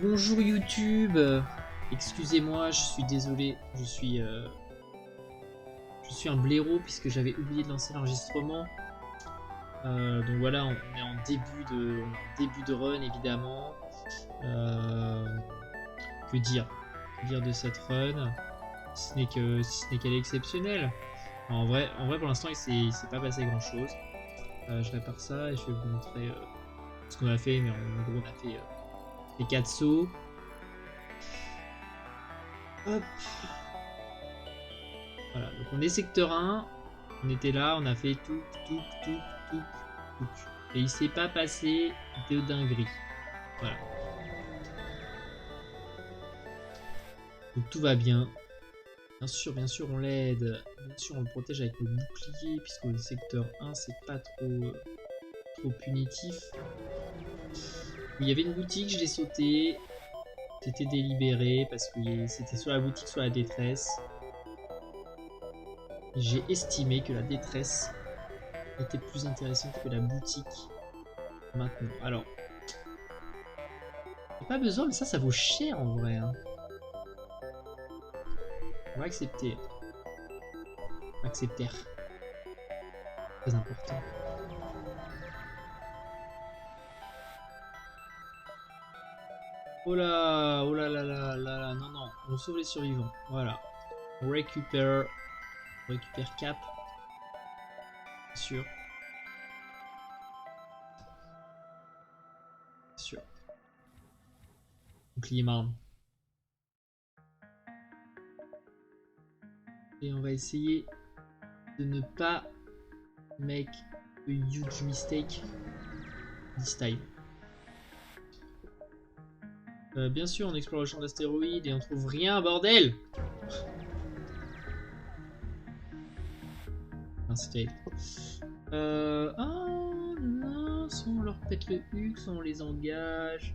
Bonjour YouTube, excusez-moi, je suis désolé, je suis un blaireau puisque j'avais oublié de lancer l'enregistrement. Donc voilà, on est en début de run évidemment. Euh, que dire? Que dire de cette run? Si ce n'est qu'elle est exceptionnelle. En vrai, pour l'instant, il s'est pas passé grand chose. Je répare ça et je vais vous montrer ce qu'on a fait, mais en gros, on a fait les 4 sauts. Hop. Voilà, donc on est secteur 1, on était là, on a fait tout. Et il s'est pas passé de dinguerie. Voilà. Donc tout va bien. Bien sûr, on l'aide. Bien sûr, on le protège avec le bouclier, puisque le secteur 1, c'est pas trop punitif. Il y avait une boutique, je l'ai sauté. C'était délibéré, parce que c'était soit la boutique, soit la détresse. J'ai estimé que la détresse était plus intéressante que la boutique maintenant. Alors, pas besoin, mais ça vaut cher en vrai. Hein. On va accepter. Accepter. Très important. Oh là, oh là là là là là, non, non, on sauve les survivants. Voilà. On récupère cap. Bien sûr. Bien sûr. Bouclier marne. Et on va essayer de ne pas make a huge mistake this time. Bien sûr, on explore le champ d'astéroïdes et on trouve rien, bordel! Ah, c'était. Oh non, soit on leur pète le huc, soit on les engage.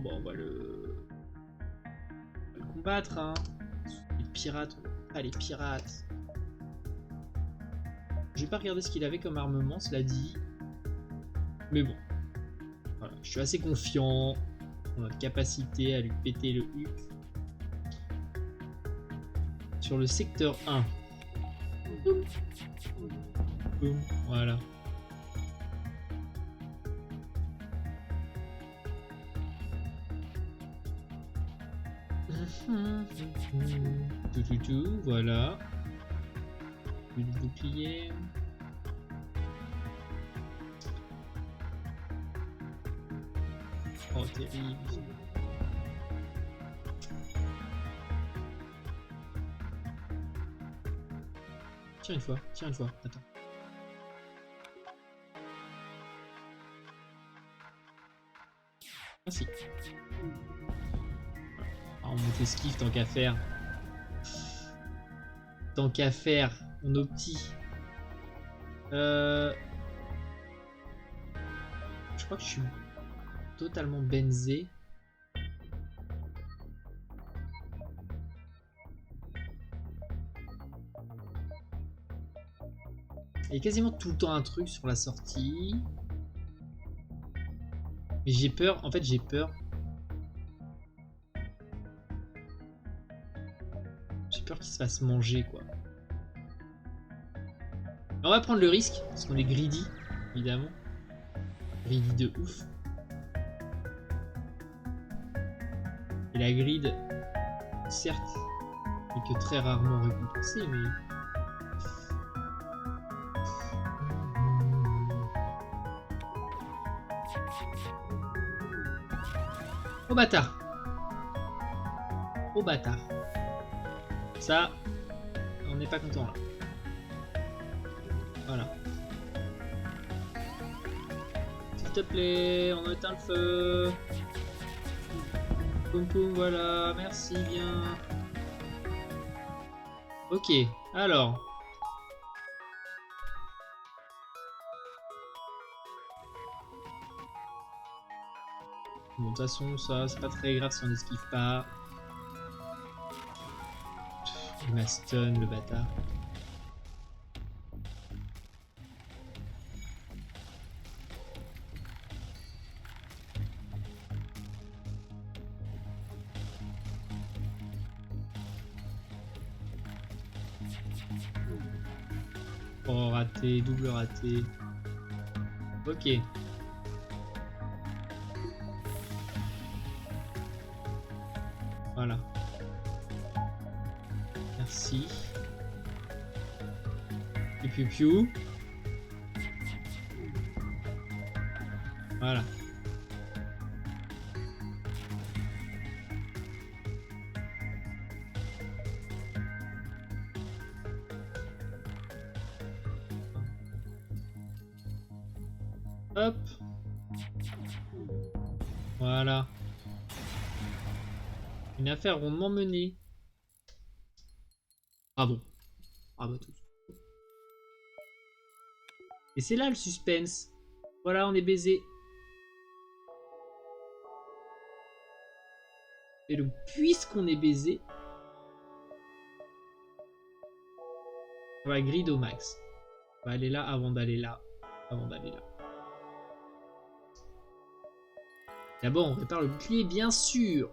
Bon, on va le combattre, hein. Les pirates, on va pas les pirates. J'ai pas regardé ce qu'il avait comme armement, cela dit. Mais bon. Voilà, je suis assez confiant en notre capacité à lui péter le huc. Sur le secteur 1. Boum. Boum. Voilà. Tout, voilà. Plus de bouclier. Oh, terrible. Tiens une fois, attends. Merci. Ah, on monte esquive tant qu'à faire. Tant qu'à faire, on opti. Je crois que je suis totalement benzé. Il y a quasiment tout le temps un truc sur la sortie. Mais j'ai peur, en fait j'ai peur. J'ai peur qu'il se fasse manger quoi. On va prendre le risque, parce qu'on est greedy, évidemment. Greedy de ouf. Et la grid, certes, n'est que très rarement récompensée, mais... Oh bâtard! Oh bâtard! Ça, on n'est pas content là. Voilà. S'il te plaît, on éteint le feu. Poum poum, voilà, merci bien. Ok, alors. Bon, de toute façon, ça, c'est pas très grave si on n'esquive pas. Il m'a stun, le bâtard. Oh, raté, double raté. Ok. Voilà. Merci. Piu piu piu. Voilà. Hop. Voilà. Une affaire rondement menée. Bravo. Bravo à tous. Et c'est là le suspense. Voilà, on est baisé. Et donc, puisqu'on est baisé, on va grid au max. On va aller là avant d'aller là. Avant d'aller là. D'abord, on répare le bouclier, bien sûr.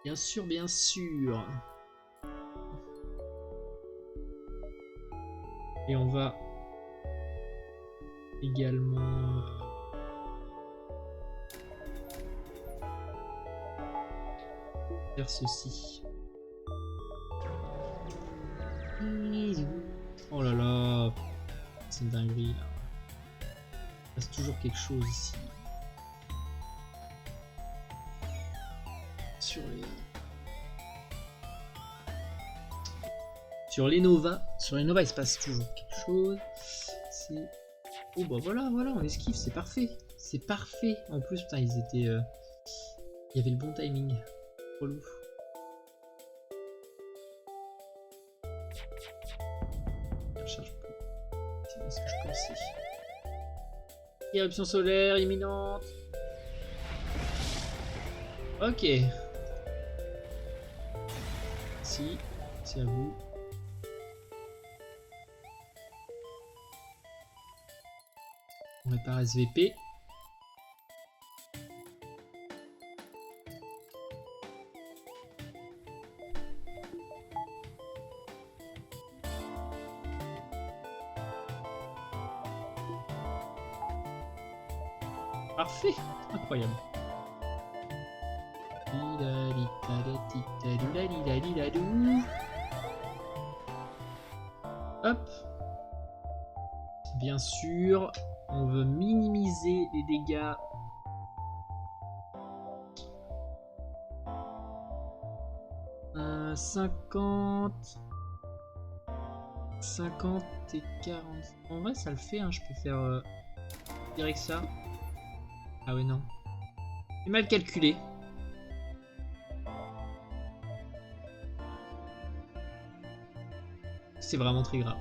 Bien sûr, bien sûr. Et on va également faire ceci. Oh là là, c'est une dinguerie là. Il reste toujours quelque chose ici. Sur les Nova, il se passe toujours quelque chose. C'est... Oh bah voilà, on esquive, c'est parfait. C'est parfait. En plus, putain, ils étaient... Il y avait le bon timing. Relou. Je charge plus. C'est bien ce que je pensais. Éruption solaire imminente. Ok. Si, c'est à vous. On répare SVP. Parfait, incroyable. Hop. Bien sûr, on veut minimiser les dégâts. Euh, 50 et 40. En vrai, ça le fait, hein. Je peux faire direct ça. Ah ouais, non. J'ai mal calculé. C'est vraiment très grave.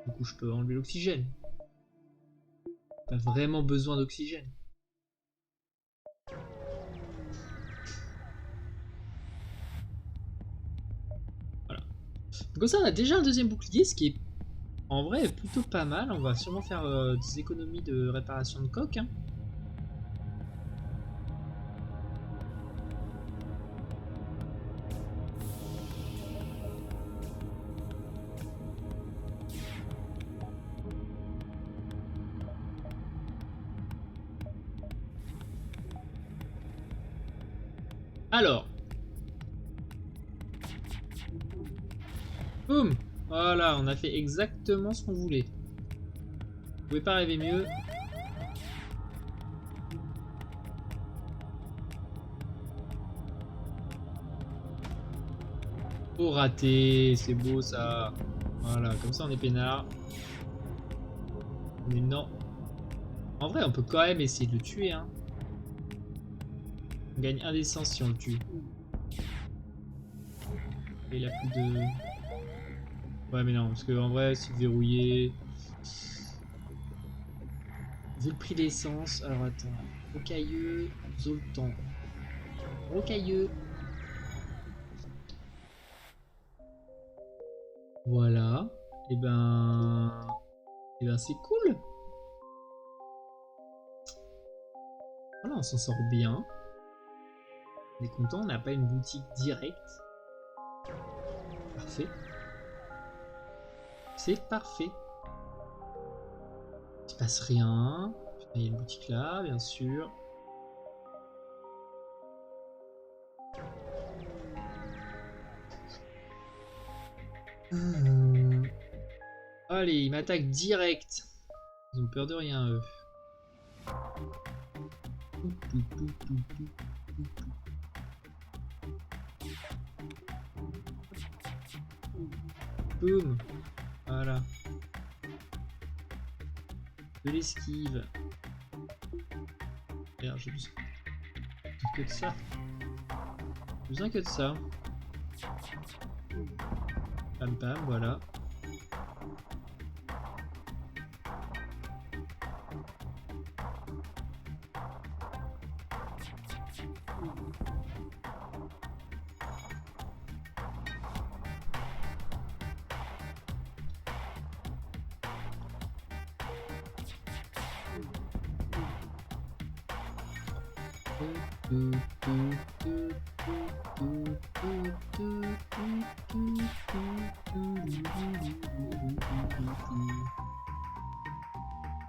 Du coup, je peux enlever l'oxygène. Pas vraiment besoin d'oxygène. Voilà. Donc comme ça, on a déjà un deuxième bouclier, ce qui est en vrai plutôt pas mal. On va sûrement faire des économies de réparation de coque. Hein. Alors. Boum. Voilà, on a fait exactement ce qu'on voulait. Vous pouvez pas rêver mieux. Oh, raté. C'est beau ça. Voilà, comme ça on est peinard. Mais non. En vrai, on peut quand même essayer de le tuer. Hein. On gagne 1 d'essence si on le tue. Et il a plus de... Ouais mais non, parce que en vrai, c'est verrouillé. Vu le prix d'essence, alors attends. Rocailleux, Zoltan. Rocailleux. Voilà. Et ben c'est cool. Voilà, on s'en sort bien. On est content, on n'a pas une boutique directe. Parfait. C'est parfait. Il se passe rien. Il y a une boutique là, bien sûr. Allez, ils m'attaquent direct. Ils ont peur de rien, eux. Boum. Voilà. De l'esquive. Merde, j'ai besoin que de ça. J'ai besoin que de ça. Pam pam, voilà.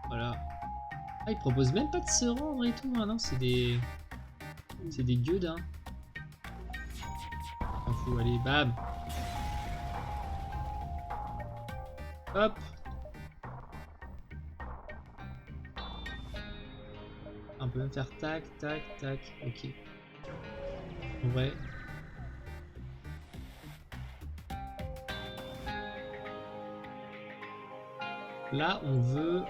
Voilà. Ah, ils proposent même pas de se rendre et tout, hein, non, c'est des... C'est des gueudes, hein. S'en fout, allez, bam. Hop. On peut même faire tac, tac, tac, ok. En vrai... Là, on veut...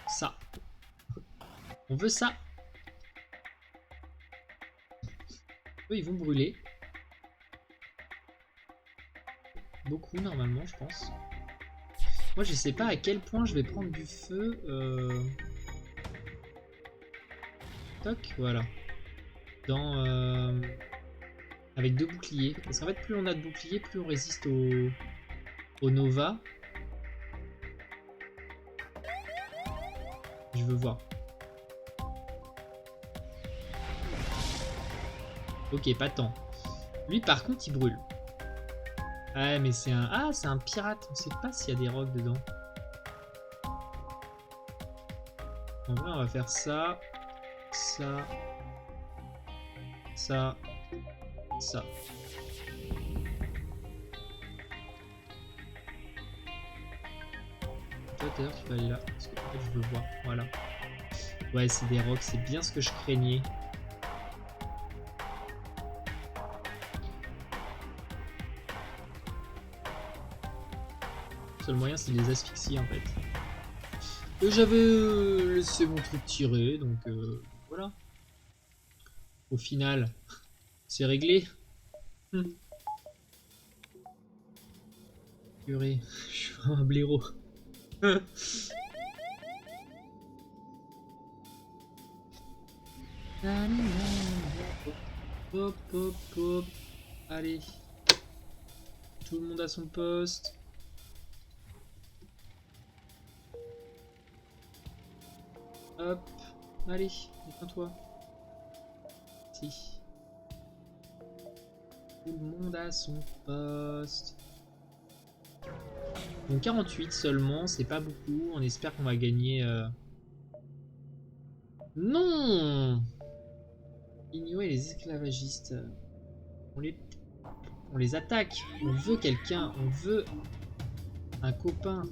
ça. On veut ça. Eux, ils vont brûler. Beaucoup, normalement, je pense. Moi, je sais pas à quel point je vais prendre du feu. Toc, voilà. Dans... Avec 2 boucliers. Parce qu'en fait, plus on a de boucliers, plus on résiste au Nova. Je veux voir. Ok, pas tant. Lui, par contre, il brûle. Ouais, mais c'est un... Ah, c'est un pirate. On sait pas s'il y a des rocs dedans. En vrai, on va faire ça. Ça. Ça. Ça. Toi, d'ailleurs, tu vas aller là. Parce que en fait, je veux voir. Voilà. Ouais, c'est des rocs. C'est bien ce que je craignais. Le seul moyen, c'est de les asphyxier, en fait. Et j'avais laissé mon truc tirer, donc voilà. Au final, c'est réglé. Purée, je suis vraiment un blaireau. Hop, hop, hop. Allez. Tout le monde à son poste. Hop. Allez, détends-toi. Si. Tout le monde à son poste. Donc 48 seulement, c'est pas beaucoup. On espère qu'on va gagner... Non! Ignorer les esclavagistes. On les attaque. On veut quelqu'un. On veut un copain.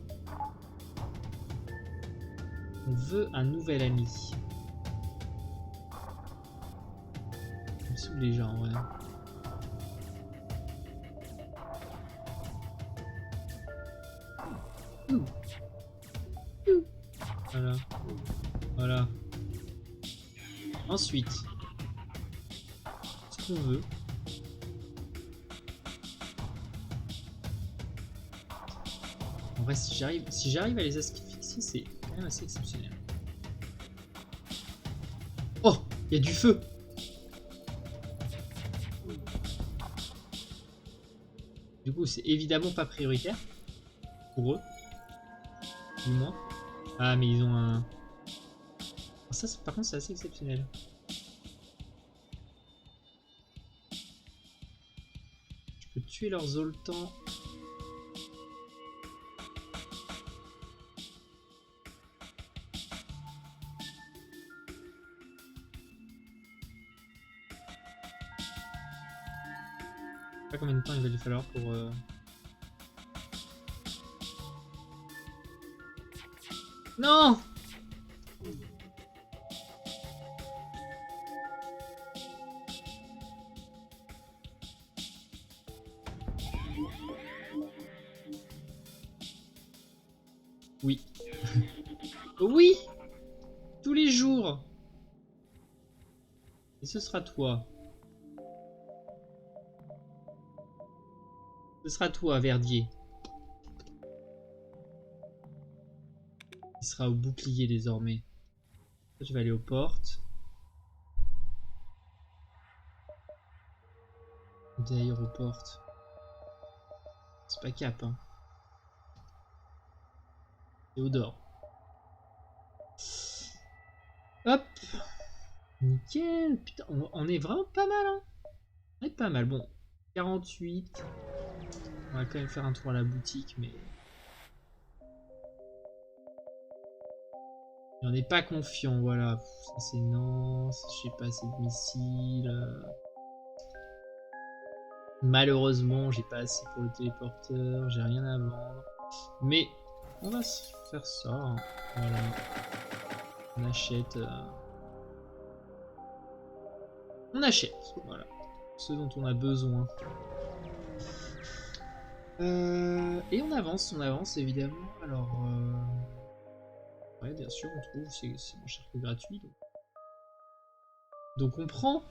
On veut un nouvel ami. Ça me saoule les gens, ouais. Voilà. Voilà. Ensuite, ce qu'on veut. En vrai, si j'arrive à les asphyxier, c'est quand même assez exceptionnel. Oh, il y a du feu. Du coup, c'est évidemment pas prioritaire pour eux, du moins. Ah, mais ils ont un... Ça, par contre, c'est assez exceptionnel. Je peux tuer leurs Zoltans. Je sais pas combien de temps il va lui falloir pour... Non! Oui. Oui! Tous les jours! Et ce sera toi. Ce sera toi, Verdier. Il sera au bouclier désormais. Toi, tu vas aller aux portes. D'ailleurs, aux portes. C'est pas Cap, hein. Théodore. Hop! Nickel! Putain, on est vraiment pas mal, hein. On est pas mal. Bon, 48. On va quand même faire un tour à la boutique, mais... on n'est pas confiant, voilà. Ça c'est non, j'ai pas assez de missiles. Malheureusement, j'ai pas assez pour le téléporteur, j'ai rien à vendre. Mais on va se faire ça, hein. Voilà. On achète. On achète, voilà. Ce dont on a besoin. Et on avance évidemment. Alors, ouais, bien sûr, on trouve, c'est moins cher que gratuit. Donc on prend.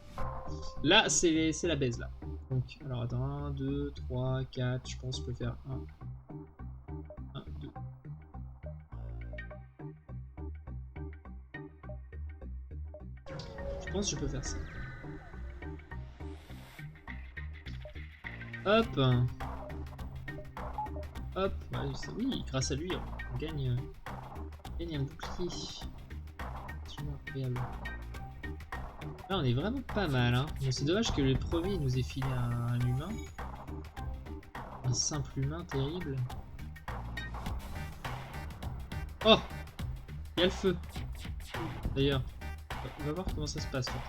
Là, c'est la baise là. Donc, alors attends, 1, 2, 3, 4. Je pense que je peux faire 1, 2. Je pense que je peux faire ça. Hop. Hop. Ouais, oui, grâce à lui, on gagne un bouclier. C'est incroyable. Là, on est vraiment pas mal. Hein. Bon, c'est dommage que le premier nous ait filé un humain. Un simple humain terrible. Oh! Il y a le feu. D'ailleurs, on va voir comment ça se passe. Là.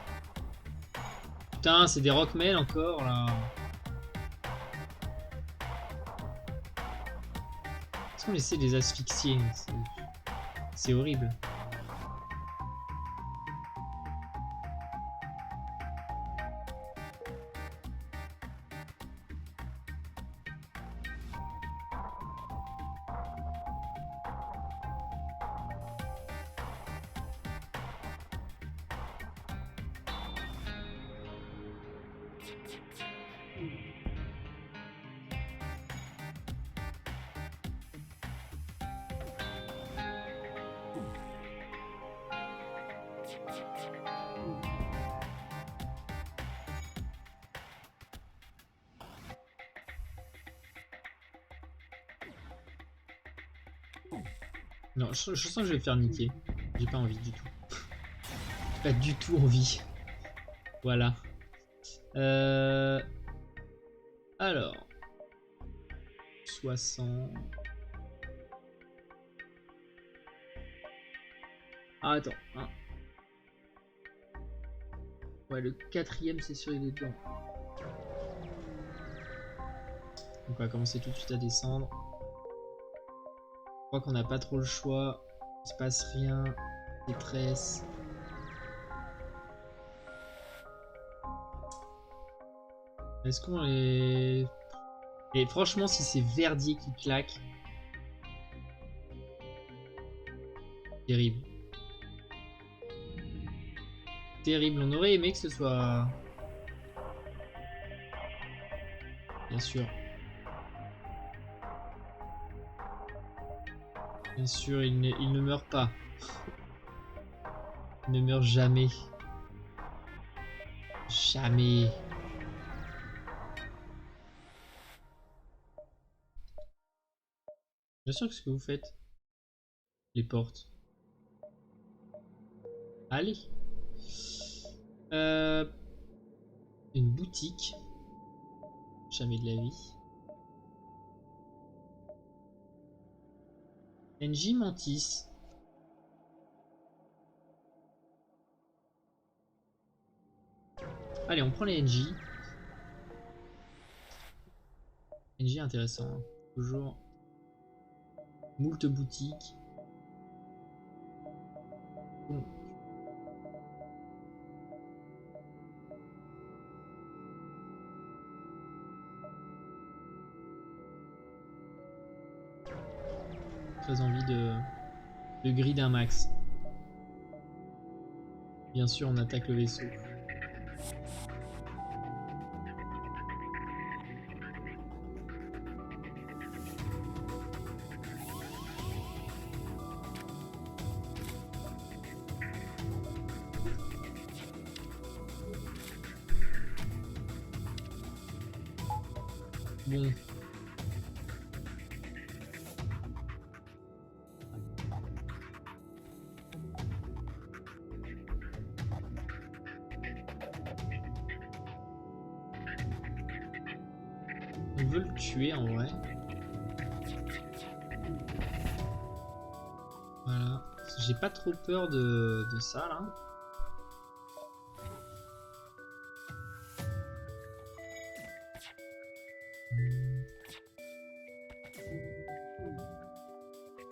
Putain, c'est des rockmails encore là. Est-ce qu'on essaie de les asphyxier? C'est horrible. Non, je sens que je vais me faire niquer. J'ai pas envie du tout. Pas du tout envie. Voilà. Alors. 60. Ah, attends. Hein. Ouais, le quatrième, c'est sûr, il est dedans. Donc on va commencer tout de suite à descendre. Je crois qu'on n'a pas trop le choix. Il se passe rien. Détresse. Est-ce qu'on est... Et franchement, si c'est Verdier qui claque... Terrible. Terrible. On aurait aimé que ce soit... Bien sûr. Bien sûr, il ne meurt pas. Il ne meurt jamais. Jamais. Bien sûr que ce que vous faites. Les portes. Allez. Une boutique. Jamais de la vie. NJ Mantis. Allez, on prend les NJ. NJ intéressant. Hein. Toujours. Moult boutiques. Bon. Très envie de grid un max. Bien sûr, on attaque le vaisseau. Bon. On veut le tuer en vrai. Voilà. J'ai pas trop peur de ça là.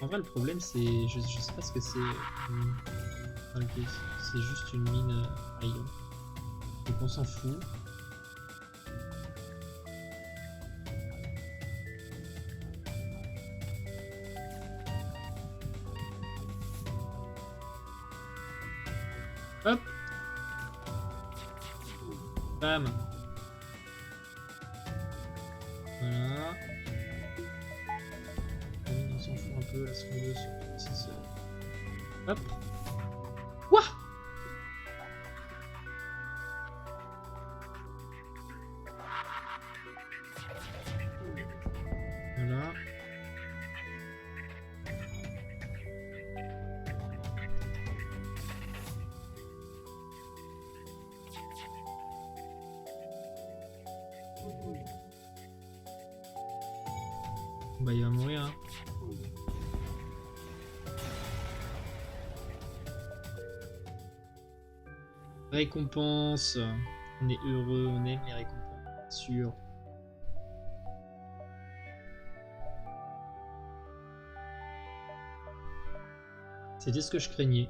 En vrai, le problème, c'est. Je sais pas ce que c'est. C'est juste une mine ion. Donc on s'en fout. Hop! Bam! Voilà. On s'en fout un peu, là, ce qu'on veut sur Hop! Quoi? Voilà. Bah il va mourir hein. Récompense. On est heureux, on aime les récompenses, bien sûr. C'était ce que je craignais.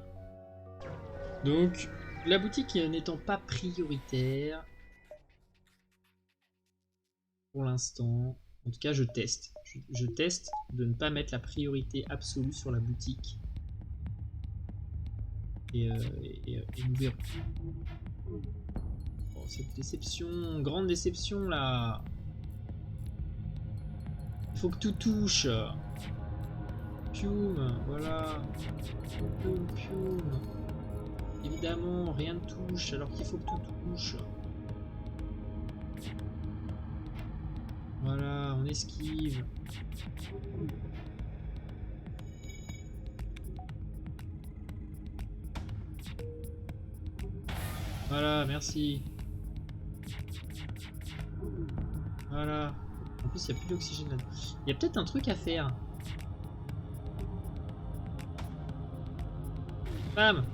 Donc, la boutique n'étant pas prioritaire pour l'instant, en tout cas je teste. Je teste de ne pas mettre la priorité absolue sur la boutique. Et nous verrons. Oh, cette déception, grande déception là. Il faut que tout touche. Pium, voilà. Pium, pium. Évidemment, rien ne touche alors qu'il faut que tout touche. Voilà, on esquive. Voilà, merci. Voilà. En plus, il n'y a plus d'oxygène là-dedans. Il y a peut-être un truc à faire. Bam!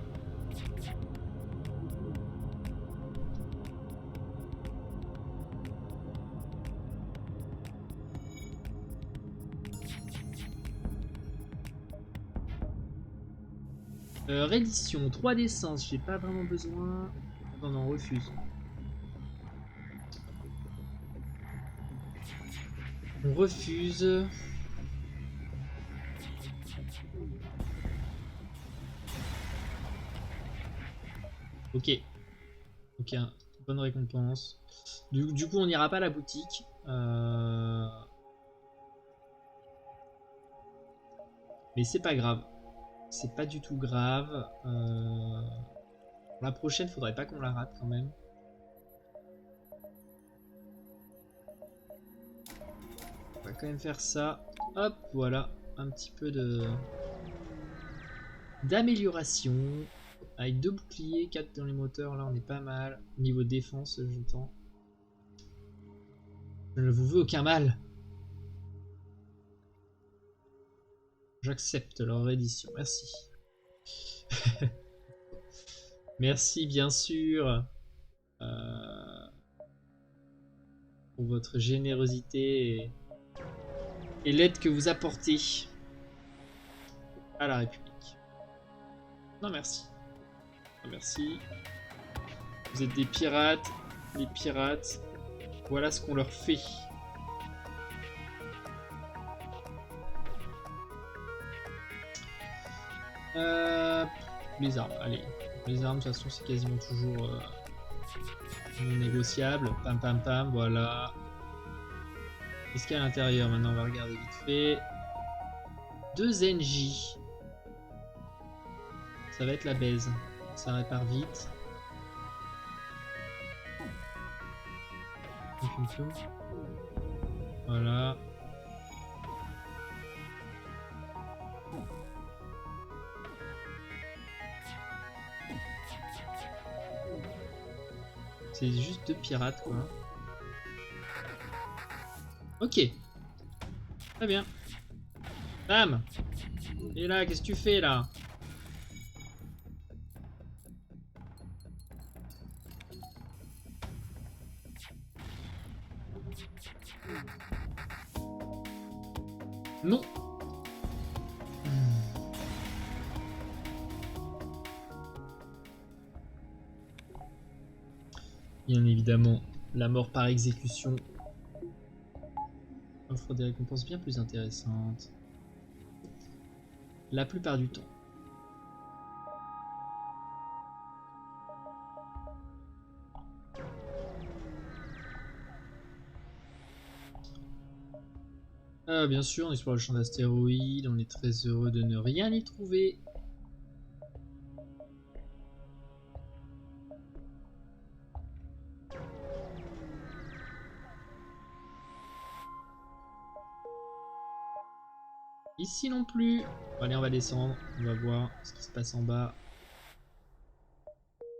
Reddition, 3 d'essence, j'ai pas vraiment besoin. Non, non, refuse. On refuse. Ok. Ok, bonne récompense. Du coup, on n'ira pas à la boutique. Mais c'est pas grave. C'est pas du tout grave. La prochaine, faudrait pas qu'on la rate quand même. On va quand même faire ça. Hop, voilà. Un petit peu de d'amélioration. Avec 2 boucliers, 4 dans les moteurs, là on est pas mal. Niveau défense, j'entends. Je ne vous veux aucun mal. J'accepte leur reddition, merci. Merci bien sûr pour votre générosité et l'aide que vous apportez à la République. Non merci. Non merci. Vous êtes des pirates. Les pirates, voilà ce qu'on leur fait. Les armes, allez. Les armes, de toute façon, c'est quasiment toujours non négociable. Pam pam pam, voilà. Qu'est-ce qu'il y a à l'intérieur? Maintenant, on va regarder vite fait. 2 NJ. Ça va être la baise. Ça répare vite. Voilà. C'est juste 2 pirates, quoi. Ok. Très bien. Bam. Et là, qu'est-ce que tu fais, là? Non. Bien évidemment, la mort par exécution offre des récompenses bien plus intéressantes. La plupart du temps. Bien sûr, on explore le champ d'astéroïdes, on est très heureux de ne rien y trouver. Ici non plus. Allez, on va descendre, on va voir ce qui se passe en bas.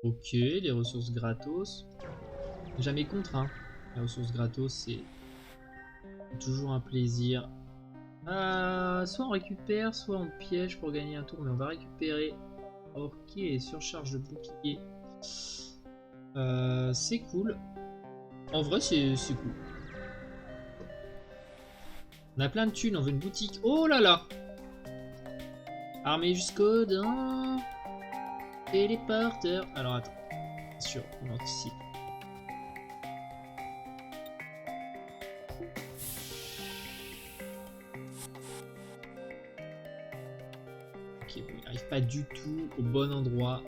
Ok, les ressources gratos. Jamais contre, hein. Les ressources gratos, c'est toujours un plaisir. Soit on récupère, soit on piège pour gagner un tour, mais on va récupérer. Ok, surcharge de bouclier. C'est cool. En vrai, c'est cool. On a plein de thunes, on veut une boutique. Oh là là! Armée jusqu'au dents. Téléporteur. Alors attends. Bien sûr, on anticipe. Ok, bon, il n'arrive pas du tout au bon endroit.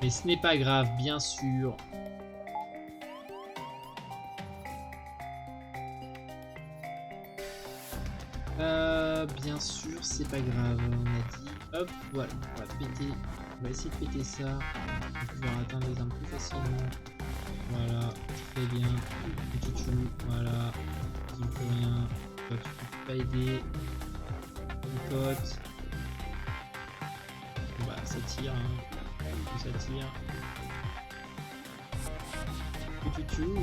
Mais ce n'est pas grave, bien sûr. Bien sûr, c'est pas grave, on a dit. Hop, voilà, on va péter. On va essayer de péter ça pour pouvoir atteindre les armes plus facilement. Voilà, très bien. Petit chou, voilà. Il ne peut rien. Toi, tu peux pas aider. Mon pote. Bon, bah, ça tire, hein. Ça tire. Petit chou.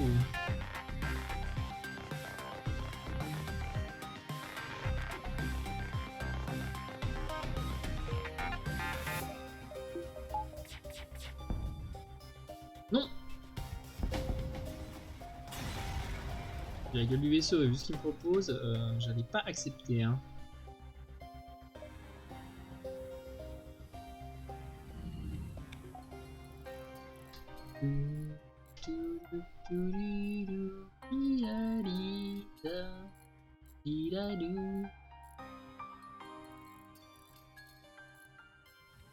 Non. La gueule du vaisseau, et vu ce qu'il me propose, j'allais pas accepter, hein.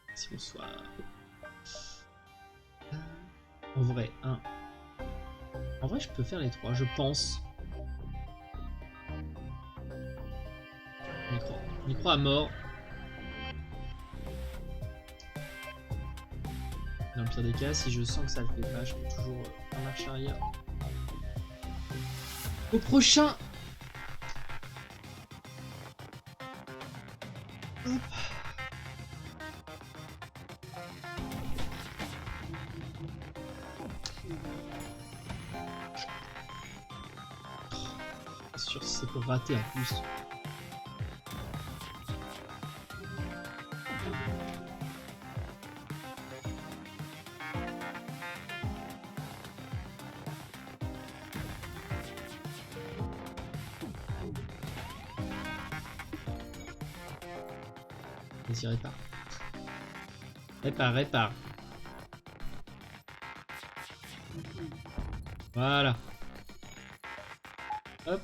Merci, bonsoir. En vrai, un. En vrai, je peux faire les 3, je pense. On y croit à mort. Dans le pire des cas, si je sens que ça le fait pas, je peux toujours en marche arrière. Au prochain. Hop. sûr si c'est pour rater en plus. Vas-y, répare. Répare. Voilà. Hop.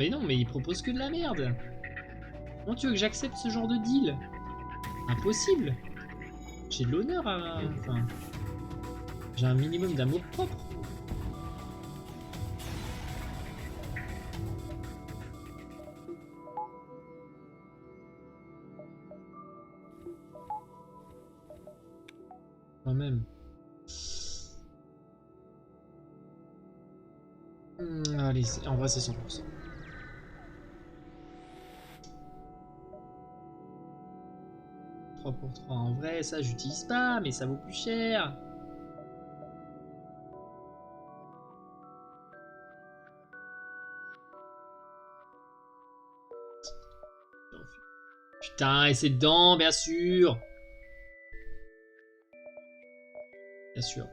Non, mais il propose que de la merde. Comment tu veux que j'accepte ce genre de deal? Impossible. J'ai de l'honneur à... Enfin... J'ai un minimum d'amour propre. Quand même. Allez, en vrai c'est 100%. Pour 3 en vrai, ça j'utilise pas, mais ça vaut plus cher. Putain, et c'est dedans, bien sûr. Bien sûr.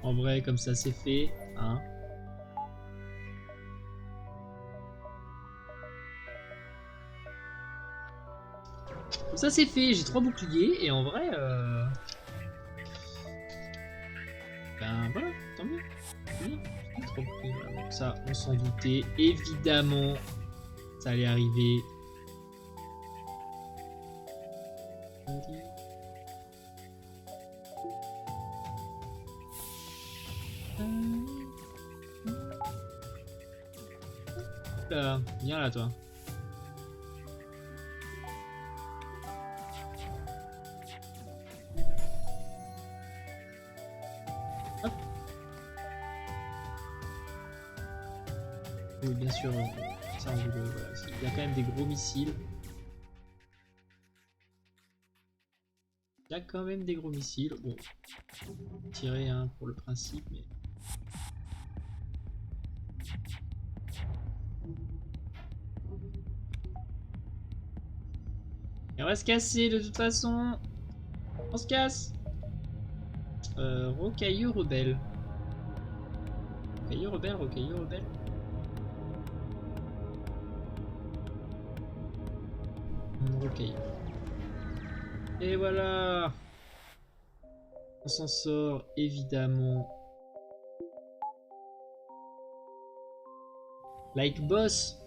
En vrai, comme ça c'est fait, hein. Comme ça c'est fait, j'ai 3 boucliers, et en vrai, ben voilà, tant mieux. Oui, 3 boucliers, voilà. Donc ça, on s'en doutait. Évidemment, ça allait arriver. Là, viens là, toi. Hop. Oui, bien sûr. Ça, voilà. Il y a quand même des gros missiles. Il y a quand même des gros missiles. Bon, tirer hein, pour le principe, mais... Et on va se casser de toute façon. On se casse. Rocailleux rebelle. Rocailleux rebelle, rocailleux rebelle. Rocailleux. Et voilà. On s'en sort évidemment. Like boss.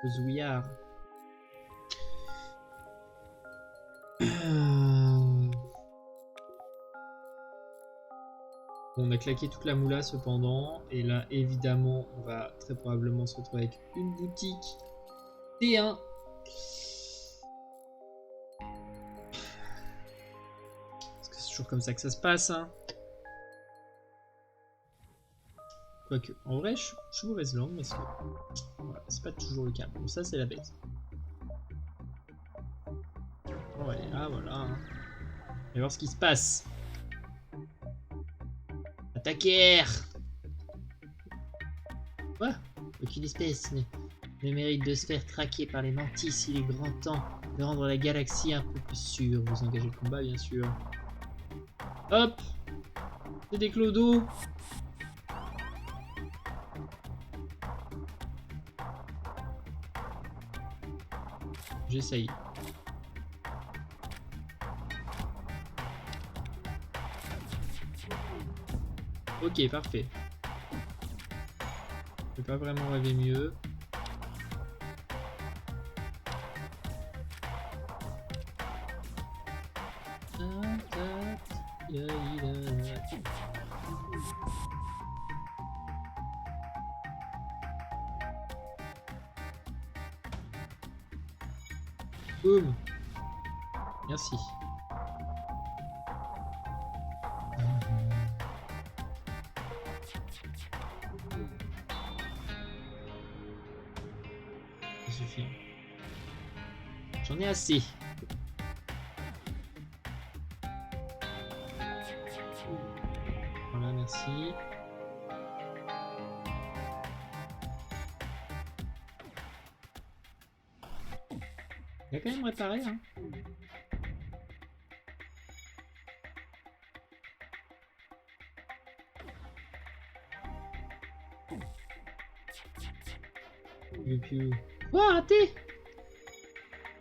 Cause we are. On a claqué toute la moula cependant. Et là évidemment on va très probablement se retrouver avec une boutique T1. Parce que c'est toujours comme ça que ça se passe hein. Quoique, en vrai, je suis mauvaise langue, mais voilà, c'est pas toujours le cas. Bon, ça, c'est la bête. Bon, elle est là, voilà. Hein. On va voir ce qui se passe. Attaquer! Quoi? Aucune espèce ne mérite de se faire traquer par les mantis. Il est grand temps de rendre la galaxie un peu plus sûre. Vous engagez le combat, bien sûr. Hop! C'est des clodos! J'essaye. Ok, parfait. Je peux pas vraiment rêver mieux. Boum. Merci. Ça suffit. J'en ai assez. Voilà, merci. Il a quand même réparé, hein. Oh, raté!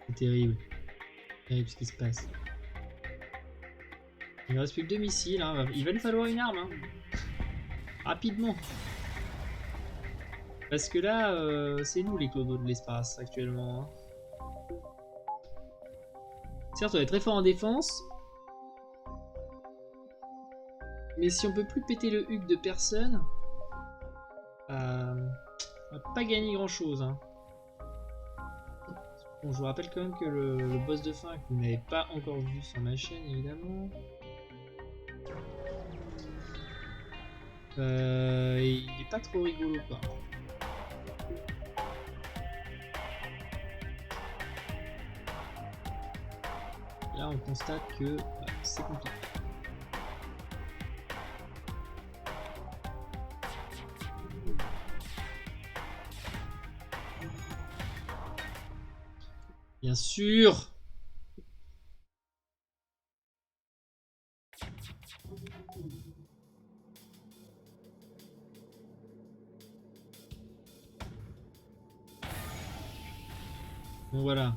C'est terrible. Terrible ce qui se passe. Il ne reste plus que 2 missiles, hein. Il va nous falloir une arme, hein. Rapidement. Parce que là, c'est nous les clodos de l'espace actuellement, hein. Certes, on est très fort en défense. Mais si on peut plus péter le huc de personne, on va pas gagner grand chose, hein. Bon, je vous rappelle quand même que le boss de fin, que vous n'avez pas encore vu sur ma chaîne, évidemment, il est pas trop rigolo, quoi. Là, on constate que c'est compliqué. Bien sûr. Bon, voilà.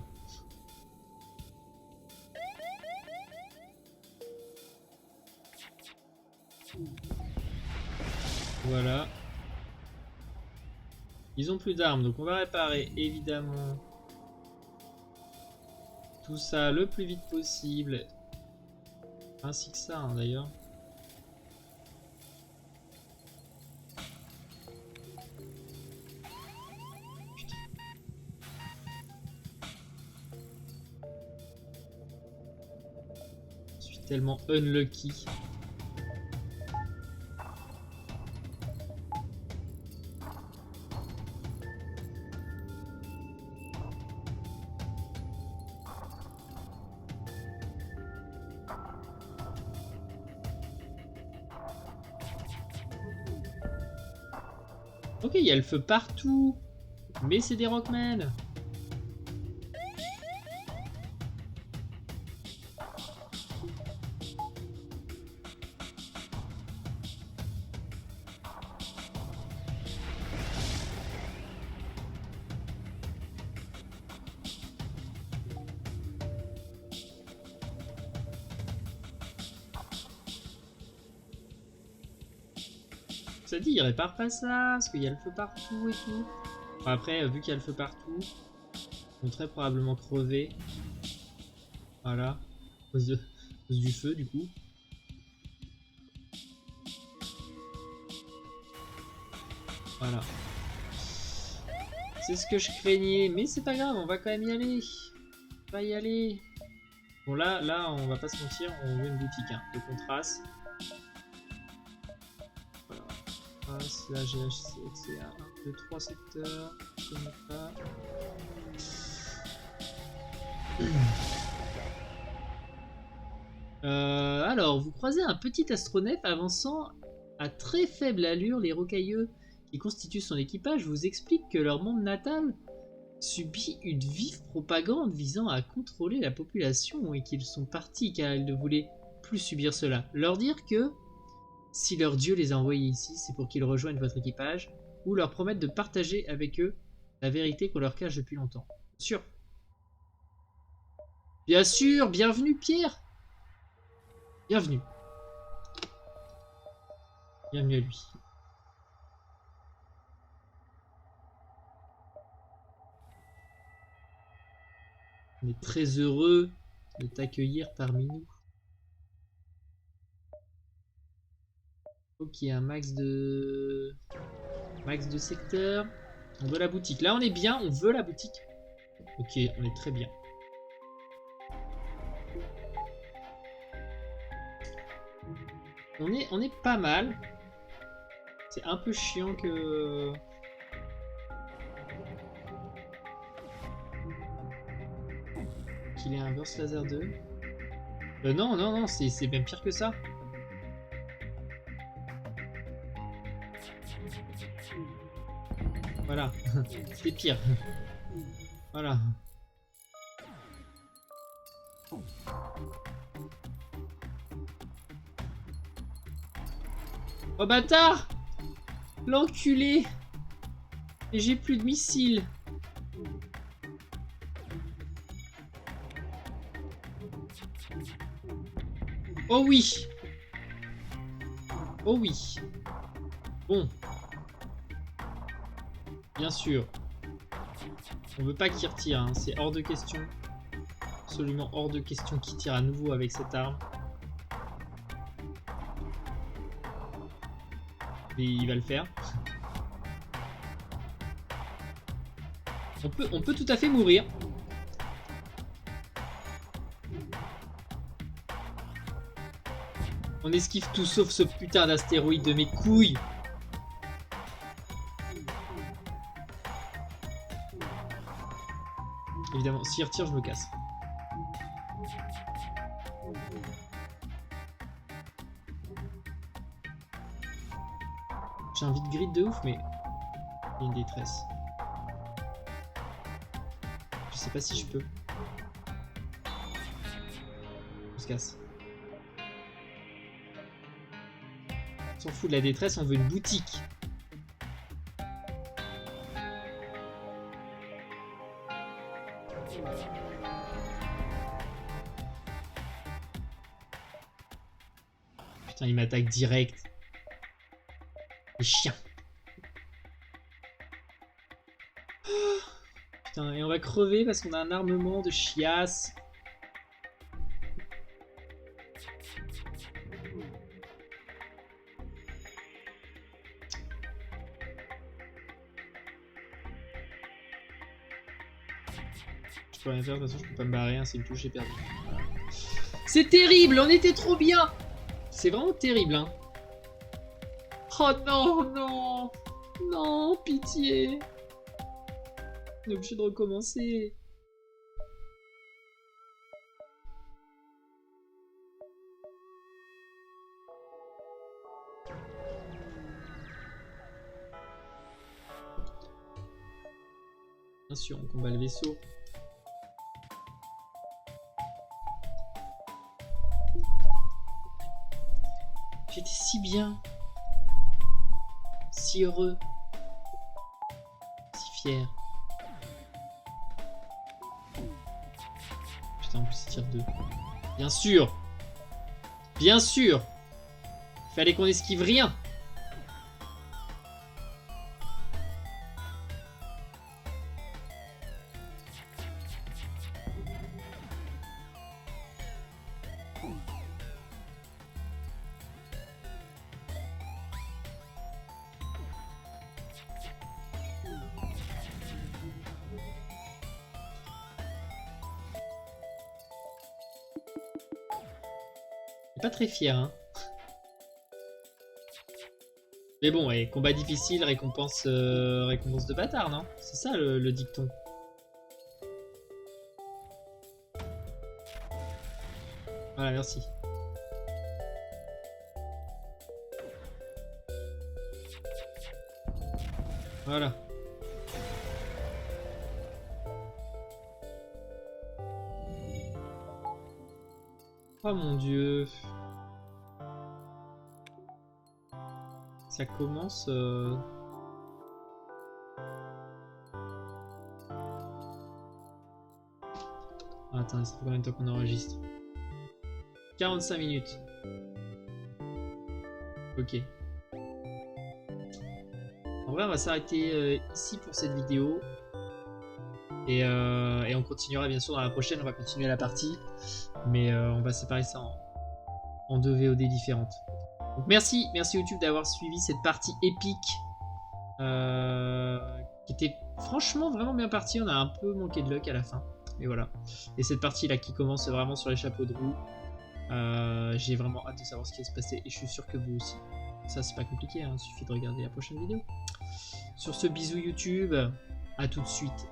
Voilà. Ils ont plus d'armes, donc on va réparer évidemment tout ça le plus vite possible. Ainsi que ça, hein, d'ailleurs. Putain. Je suis tellement unlucky. Ok, il y a le feu partout. Mais c'est des Rockmen. Ça dit, il répare pas ça, parce qu'il y a le feu partout et tout. Enfin, après, vu qu'il y a le feu partout, ils vont très probablement crever. Voilà. À cause du feu, du coup. Voilà. C'est ce que je craignais, mais c'est pas grave, on va quand même y aller. On va y aller. Bon, là, on va pas se mentir, on veut une boutique, hein. Donc on trace. Voilà. Trace, là j'ai accès à 1, 2, 3 secteurs. Je connais pas. Alors, vous croisez un petit astronef avançant à très faible allure. Les rocailleux qui constituent son équipage vous expliquent que leur monde natal subit une vive propagande visant à contrôler la population et qu'ils sont partis car ils ne voulaient plus subir cela. Leur dire que si leur dieu les a envoyés ici, c'est pour qu'ils rejoignent votre équipage ou leur promettre de partager avec eux la vérité qu'on leur cache depuis longtemps. Sûr. Bien sûr, bienvenue Pierre. Bienvenue. Bienvenue à lui. On est très heureux de t'accueillir parmi nous. Ok, un max de secteurs. On veut la boutique. Là, on est bien. On veut la boutique. Ok, on est très bien. On est pas mal. C'est un peu chiant que... qu'il ait un burst laser 2. Non, non, non, c'est même pire que ça. Voilà, c'est pire. Voilà. Oh bâtard! L'enculé! Et j'ai plus de missiles. Oh oui! Oh oui! Bon. Bien sûr. On veut pas qu'il retire, hein. C'est hors de question. Absolument hors de question qu'il tire à nouveau avec cette arme. Mais il va le faire. On peut tout à fait mourir. On esquive tout sauf ce putain d'astéroïde de mes couilles. Évidemment, s'il retire, je me casse. J'ai un vide grid de ouf, mais il y a une détresse. Je sais pas si je peux. On se casse. On s'en fout de la détresse, on veut une boutique. Putain, il m'attaque direct. Les chiens. Putain, et on va crever parce qu'on a un armement de chiasse. Je peux rien faire, de toute façon je peux pas me barrer, hein, c'est une touche, j'ai perdu. C'est terrible, on était trop bien. C'est vraiment terrible, hein. Oh non, non. Non, pitié. On est obligé de recommencer. Bien sûr, on combat le vaisseau. J'étais si bien. Si heureux. Si fier. Putain, en plus il tire 2. Bien sûr. Bien sûr. Fallait qu'on esquive rien. Pas très fier, hein. Mais bon, ouais, combat difficile, récompense, récompense de bâtard, non? C'est ça le dicton. Voilà, merci. Voilà. Oh mon dieu. Ça commence... Ah, attendez, ça fait combien de temps qu'on enregistre? 45 minutes. Ok. En vrai, on va s'arrêter ici pour cette vidéo. Et on continuera bien sûr dans la prochaine, on va continuer la partie. Mais on va séparer ça en 2 VOD différentes. Donc merci YouTube d'avoir suivi cette partie épique. Qui était franchement vraiment bien partie. On a un peu manqué de luck à la fin. Mais voilà. Et cette partie là qui commence vraiment sur les chapeaux de roue. J'ai vraiment hâte de savoir ce qui va se passer. Et je suis sûr que vous aussi. Ça c'est pas compliqué, hein, il suffit de regarder la prochaine vidéo. Sur ce, bisous YouTube. À tout de suite.